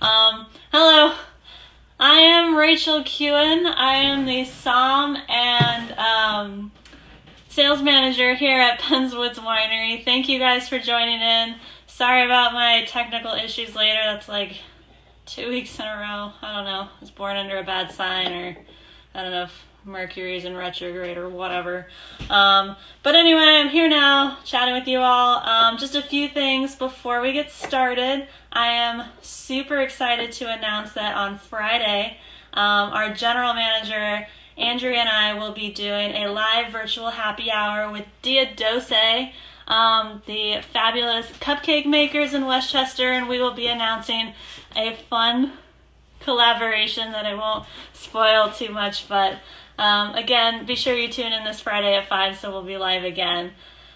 Hello, I am Rachel Kewen. I am the Somm and sales manager here at Penswoods Winery. Thank you guys for joining in. Sorry about my technical issues later. That's like 2 weeks in a row. I don't know. I was born under a bad sign, or I don't know if Mercury's in retrograde or whatever. But anyway, I'm here now chatting with you all. Just a few things before we get started. I am super excited to announce that on Friday, our general manager, Andrea, and I will be doing a live virtual happy hour with Dia Dose, the fabulous cupcake makers in Westchester, and we will be announcing a fun collaboration that I won't spoil too much, but again, be sure you tune in this Friday at 5, so we'll be live again.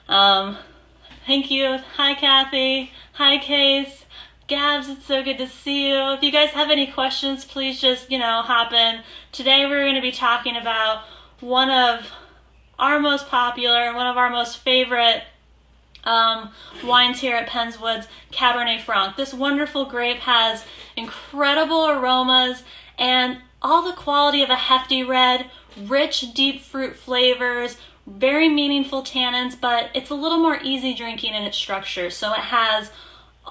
Thank you. Hi, Kathy. Hi, Case. Gabs, it's so good to see you. If you guys have any questions, please just, hop in. Today we're going to be talking about one of our most popular, one of our most favorite wines here at Penswoods, Cabernet Franc. This wonderful grape has incredible aromas and all the quality of a hefty red, rich, deep fruit flavors, very meaningful tannins, but it's a little more easy drinking in its structure. So it has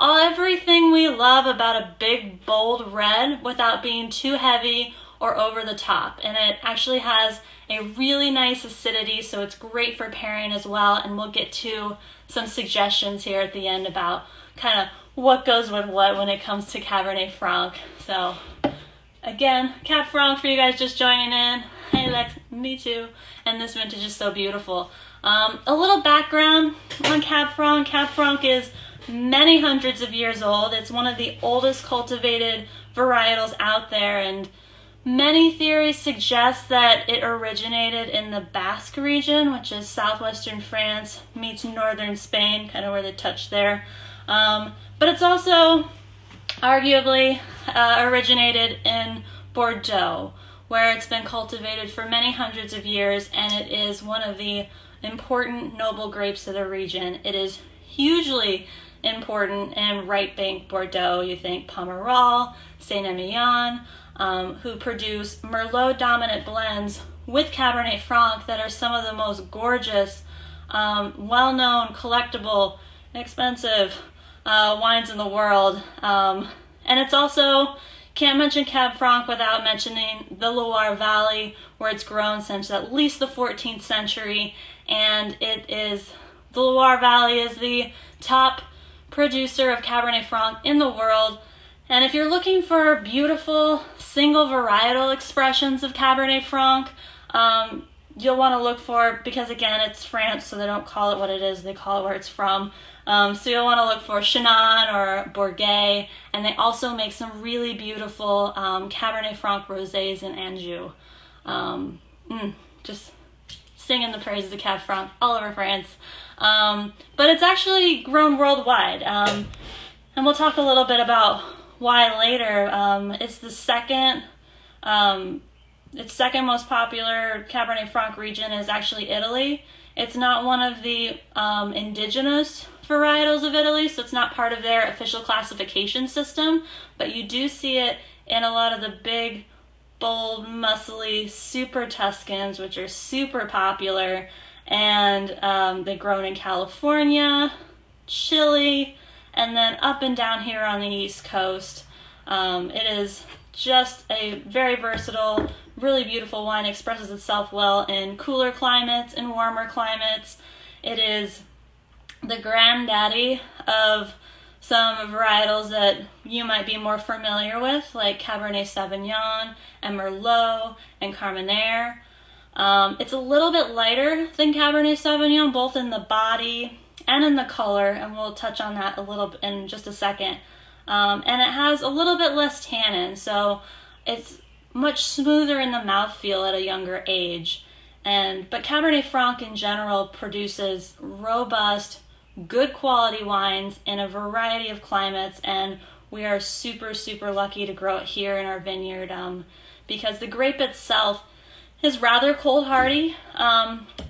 everything we love about a big, bold red without being too heavy or over the top. And it actually has a really nice acidity, so it's great for pairing as well. And we'll get to some suggestions here at the end about kind of what goes with what when it comes to Cabernet Franc. So again, Cab Franc for you guys just joining in. Hey Lex, me too. And this vintage is so beautiful. A little background on Cab Franc. Cab Franc is many hundreds of years old. It's one of the oldest cultivated varietals out there, and many theories suggest that it originated in the Basque region, which is southwestern France meets northern Spain, kind of where they touch there. But it's also arguably originated in Bordeaux, where it's been cultivated for many hundreds of years, and it is one of the important noble grapes of the region. It is hugely important in right bank Bordeaux. You think Pomerol, Saint-Emilion, who produce Merlot dominant blends with Cabernet Franc that are some of the most gorgeous, well-known, collectible, expensive wines in the world. And it's also, can't mention Cab Franc without mentioning the Loire Valley, where it's grown since at least the 14th century. And the Loire Valley is the top producer of Cabernet Franc in the world. And if you're looking for beautiful single varietal expressions of Cabernet Franc, you'll want to look for, because again, it's France, so they don't call it what it is, they call it where it's from. So you'll want to look for Chenin or Bourgueil, and they also make some really beautiful Cabernet Franc rosés in Anjou. Just singing the praises of Cab Franc all over France. But it's actually grown worldwide. And we'll talk a little bit about why later. It's the second most popular Cabernet Franc region is actually Italy. It's not one of the indigenous varietals of Italy, so it's not part of their official classification system, but you do see it in a lot of the big, bold, muscly, super Tuscans, which are super popular, and they're grown in California, Chile, and then up and down here on the East Coast. It is just a very versatile, really beautiful wine. It expresses itself well in cooler climates and warmer climates. It is the granddaddy of some varietals that you might be more familiar with, like Cabernet Sauvignon and Merlot and Carmenere. It's a little bit lighter than Cabernet Sauvignon, both in the body and in the color, and we'll touch on that a little bit in just a second. And it has a little bit less tannin, so it's much smoother in the mouthfeel at a younger age. But Cabernet Franc in general produces robust, good quality wines in a variety of climates, and we are super, super lucky to grow it here in our vineyard because the grape itself is rather cold hardy.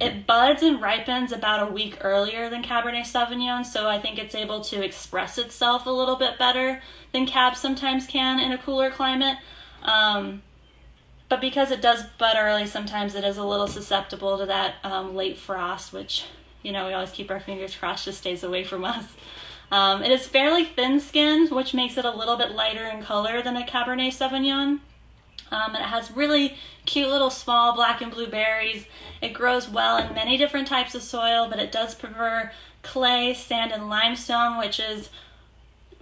It buds and ripens about a week earlier than Cabernet Sauvignon, so I think it's able to express itself a little bit better than Cab sometimes can in a cooler climate. But because it does bud early, sometimes it is a little susceptible to that late frost, which, we always keep our fingers crossed just stays away from us. It is fairly thin-skinned, which makes it a little bit lighter in color than a Cabernet Sauvignon. And it has really cute little small black and blue berries. It grows well in many different types of soil, but it does prefer clay, sand, and limestone, which is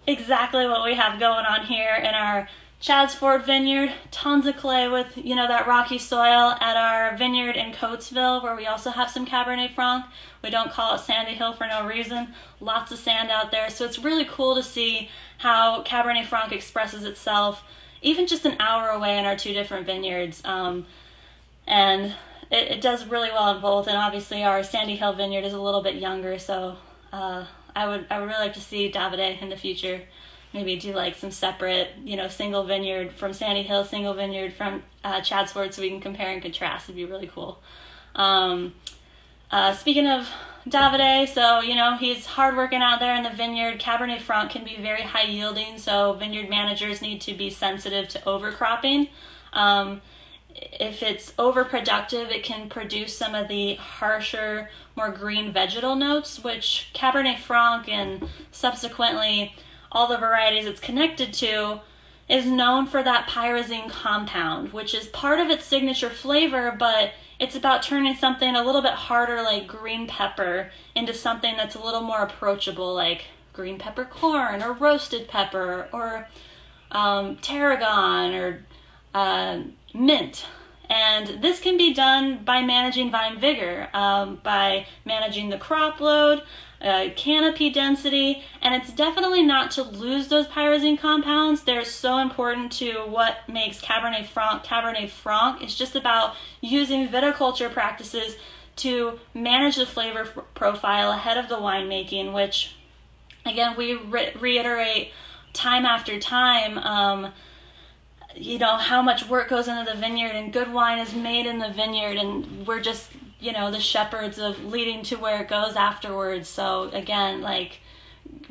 exactly what we have going on here in our Chad's Ford vineyard. Tons of clay with, that rocky soil. At our vineyard in Coatesville, where we also have some Cabernet Franc, we don't call it Sandy Hill for no reason. Lots of sand out there. So it's really cool to see how Cabernet Franc expresses itself even just an hour away in our two different vineyards. And it does really well in both. And obviously our Sandy Hill vineyard is a little bit younger, so I would really like to see Davidet in the future maybe do like some separate, single vineyard from Sandy Hill, single vineyard from Chad's Ford, so we can compare and contrast. It'd be really cool. Speaking of Davidet, so, he's hard working out there in the vineyard. Cabernet Franc can be very high yielding, so vineyard managers need to be sensitive to overcropping. If it's overproductive, it can produce some of the harsher, more green vegetal notes, which Cabernet Franc and subsequently all the varieties it's connected to is known for that pyrazine compound, which is part of its signature flavor, but it's about turning something a little bit harder like green pepper into something that's a little more approachable, like green peppercorn or roasted pepper or tarragon or mint. And this can be done by managing vine vigor, by managing the crop load, canopy density, and it's definitely not to lose those pyrazine compounds. They're so important to what makes Cabernet Franc Cabernet Franc. It's just about using viticulture practices to manage the flavor profile ahead of the winemaking, which, again, we reiterate time after time, how much work goes into the vineyard, and good wine is made in the vineyard, and we're just the shepherds of leading to where it goes afterwards. So again, like,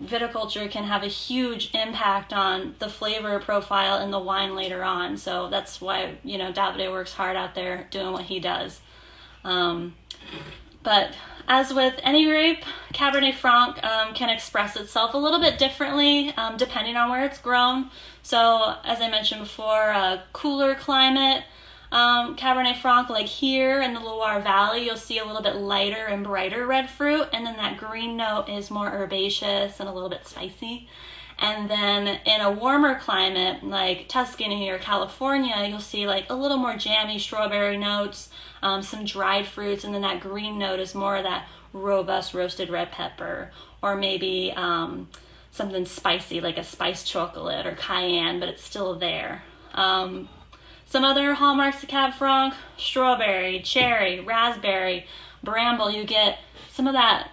viticulture can have a huge impact on the flavor profile in the wine later on. So that's why, Davidet works hard out there doing what he does. But as with any grape, Cabernet Franc can express itself a little bit differently depending on where it's grown. So as I mentioned before, a cooler climate, Cabernet Franc, like here in the Loire Valley, you'll see a little bit lighter and brighter red fruit, and then that green note is more herbaceous and a little bit spicy. And then in a warmer climate like Tuscany or California, you'll see like a little more jammy strawberry notes, some dried fruits, and then that green note is more of that robust roasted red pepper, or maybe something spicy like a spiced chocolate or cayenne, but it's still there. Some other hallmarks of Cab Franc: strawberry, cherry, raspberry, bramble. You get some of that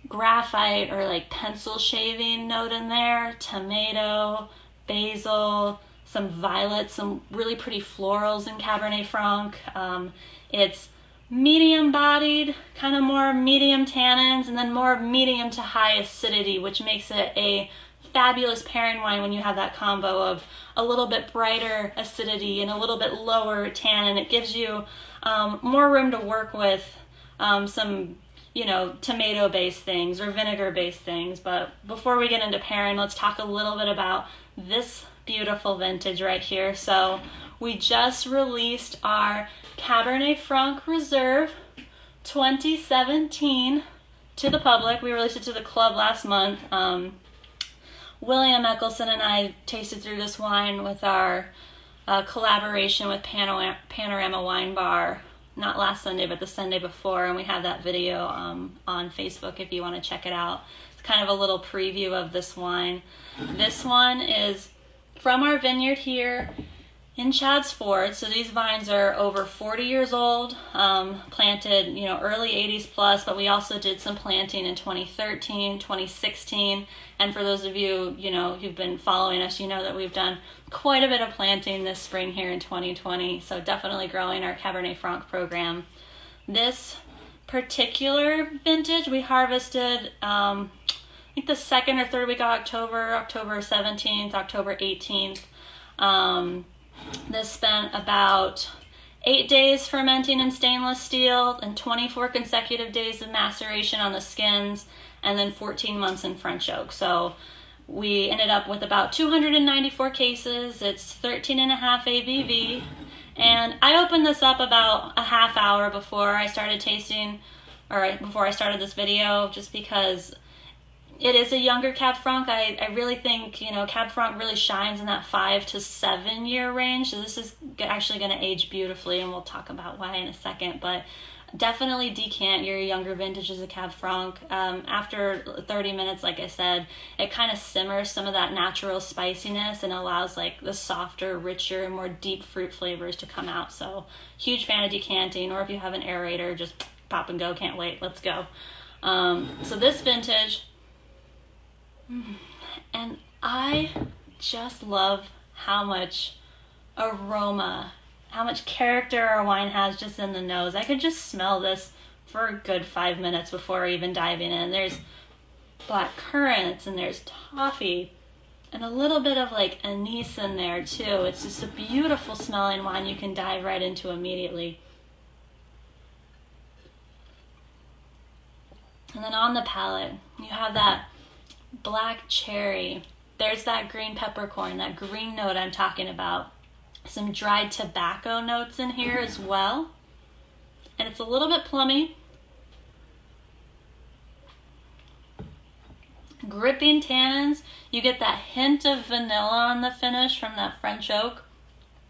graphite or like pencil shaving note in there, tomato, basil, some violets, some really pretty florals in Cabernet Franc. It's medium bodied, kind of more medium tannins, and then more medium to high acidity, which makes it a fabulous pairing wine when you have that combo of a little bit brighter acidity and a little bit lower tannin. It gives you more room to work with some, tomato-based things or vinegar-based things. But before we get into pairing, let's talk a little bit about this beautiful vintage right here. So we just released our Cabernet Franc Reserve 2017 to the public. We released it to the club last month. William Eckelson and I tasted through this wine with our collaboration with Panorama Wine Bar, not last Sunday, but the Sunday before, and we have that video on Facebook if you want to check it out. It's kind of a little preview of this wine. This one is from our vineyard here in Chad's Ford. So these vines are over 40 years old, planted, early 80s plus, but we also did some planting in 2013, 2016. And for those of you, who've been following us, you know that we've done quite a bit of planting this spring here in 2020. So definitely growing our Cabernet Franc program. This particular vintage we harvested, I think the second or third week of October 17th, October 18th. This spent about 8 days fermenting in stainless steel and 24 consecutive days of maceration on the skins, and then 14 months in French oak. So we ended up with about 294 cases. It's 13.5 ABV. And I opened this up about a half hour before I started tasting, or before I started this video, just because it is a younger Cab Franc. I really think, Cab Franc really shines in that 5 to 7 year range. So this is actually going to age beautifully, and we'll talk about why in a second. But definitely decant your younger vintages of Cab Franc. After 30 minutes, like I said, it kind of simmers some of that natural spiciness and allows like the softer, richer, more deep fruit flavors to come out. So huge fan of decanting, or if you have an aerator, just pop and go. Can't wait. Let's go. So this vintage... And I just love how much aroma, how much character our wine has just in the nose. I could just smell this for a good 5 minutes before even diving in. There's black currants and there's toffee and a little bit of like anise in there too. It's just a beautiful smelling wine you can dive right into immediately. And then on the palate, you have that black cherry. There's that green peppercorn, that green note I'm talking about. Some dried tobacco notes in here as well. And it's a little bit plummy. Gripping tannins. You get that hint of vanilla on the finish from that French oak.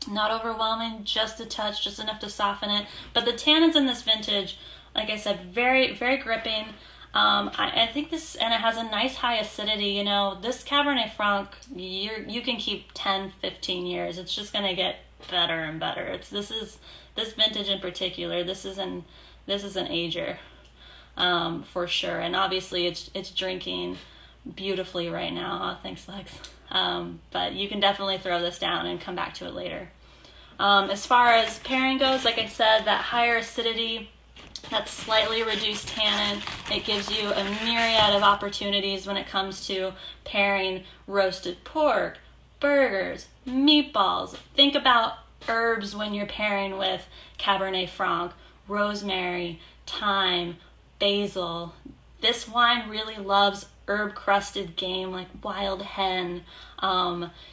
Not overwhelming, just a touch, just enough to soften it. But the tannins in this vintage, like I said, very, very gripping. I think this, and it has a nice high acidity. This Cabernet Franc, you can keep 10, 15 years. It's just going to get better and better. This vintage in particular, this is an ager, for sure. And obviously it's drinking beautifully right now. Oh, thanks, Lex. But you can definitely throw this down and come back to it later. As far as pairing goes, like I said, that higher acidity, that slightly reduced tannin, it gives you a myriad of opportunities when it comes to pairing roasted pork, burgers, meatballs. Think about herbs when you're pairing with Cabernet Franc: rosemary, thyme, basil. This wine really loves herb-crusted game like wild hen.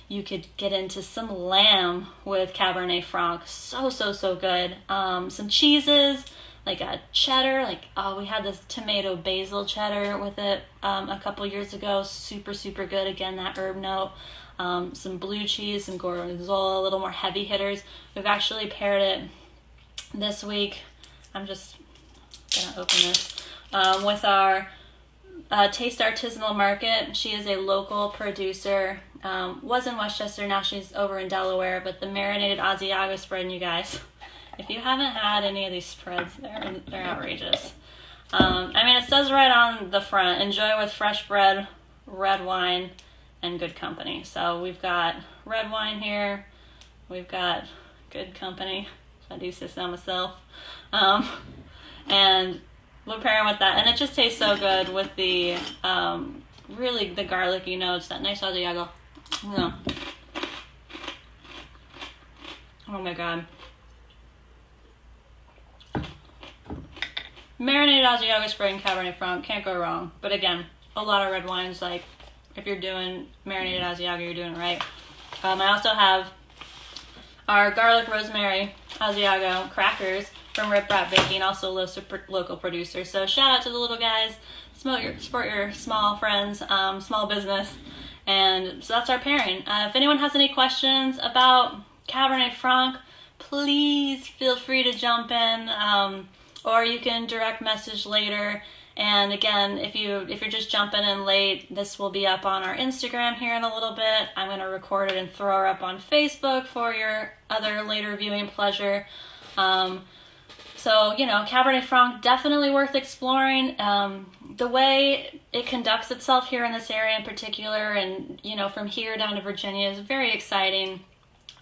You could get into some lamb with Cabernet Franc. So good. Some cheeses, like a cheddar, we had this tomato basil cheddar with it a couple years ago. Super good. Again, that herb note. Some blue cheese, some gorgonzola, a little more heavy hitters. We've actually paired it this week. I'm just gonna open this with our Taste Artisanal Market. She is a local producer. Was in Westchester, now she's over in Delaware. But the marinated Asiago spread, you guys, if you haven't had any of these spreads, they're outrageous. It says right on the front, enjoy with fresh bread, red wine, and good company. So we've got red wine here, we've got good company, if I do say so myself, and we're pairing with that, and it just tastes so good with the really the garlicky notes, that nice Asiago. Oh my god. Marinated Asiago Spring Cabernet Franc, can't go wrong. But again, a lot of red wines, like if you're doing marinated Asiago, you're doing it right. I also have our garlic rosemary Asiago crackers from Rip Rap Baking, also local producer. So shout out to the little guys, support your small friends, small business. And so that's our pairing. If anyone has any questions about Cabernet Franc, please feel free to jump in. Or you can direct message later And again, if you're just jumping in late, this will be up on our Instagram here in a little bit. I'm going to record it and throw her up on Facebook for your other later viewing pleasure. So, Cabernet Franc, definitely worth exploring. The way it conducts itself here in this area in particular, and, from here down to Virginia, is very exciting.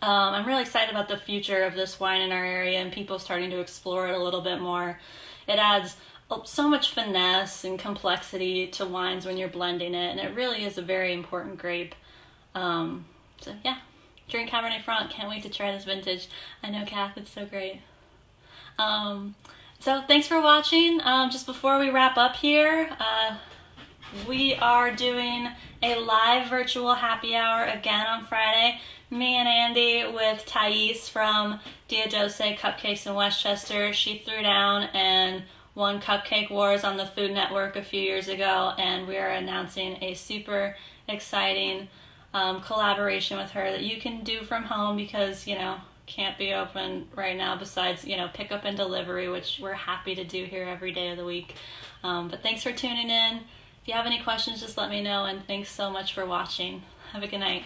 I'm really excited about the future of this wine in our area and people starting to explore it a little bit more. It adds so much finesse and complexity to wines when you're blending it, and it really is a very important grape. So yeah, drink Cabernet Franc. Can't wait to try this vintage. I know, Kath, it's so great. So thanks for watching. Just before we wrap up here, we are doing a live virtual happy hour again on Friday. Me and Andy with Thais from Diodose Cupcakes in Westchester. She threw down and won Cupcake Wars on the Food Network a few years ago, and we are announcing a super exciting collaboration with her that you can do from home because, can't be open right now besides, pickup and delivery, which we're happy to do here every day of the week. But thanks for tuning in. If you have any questions, just let me know, and thanks so much for watching. Have a good night.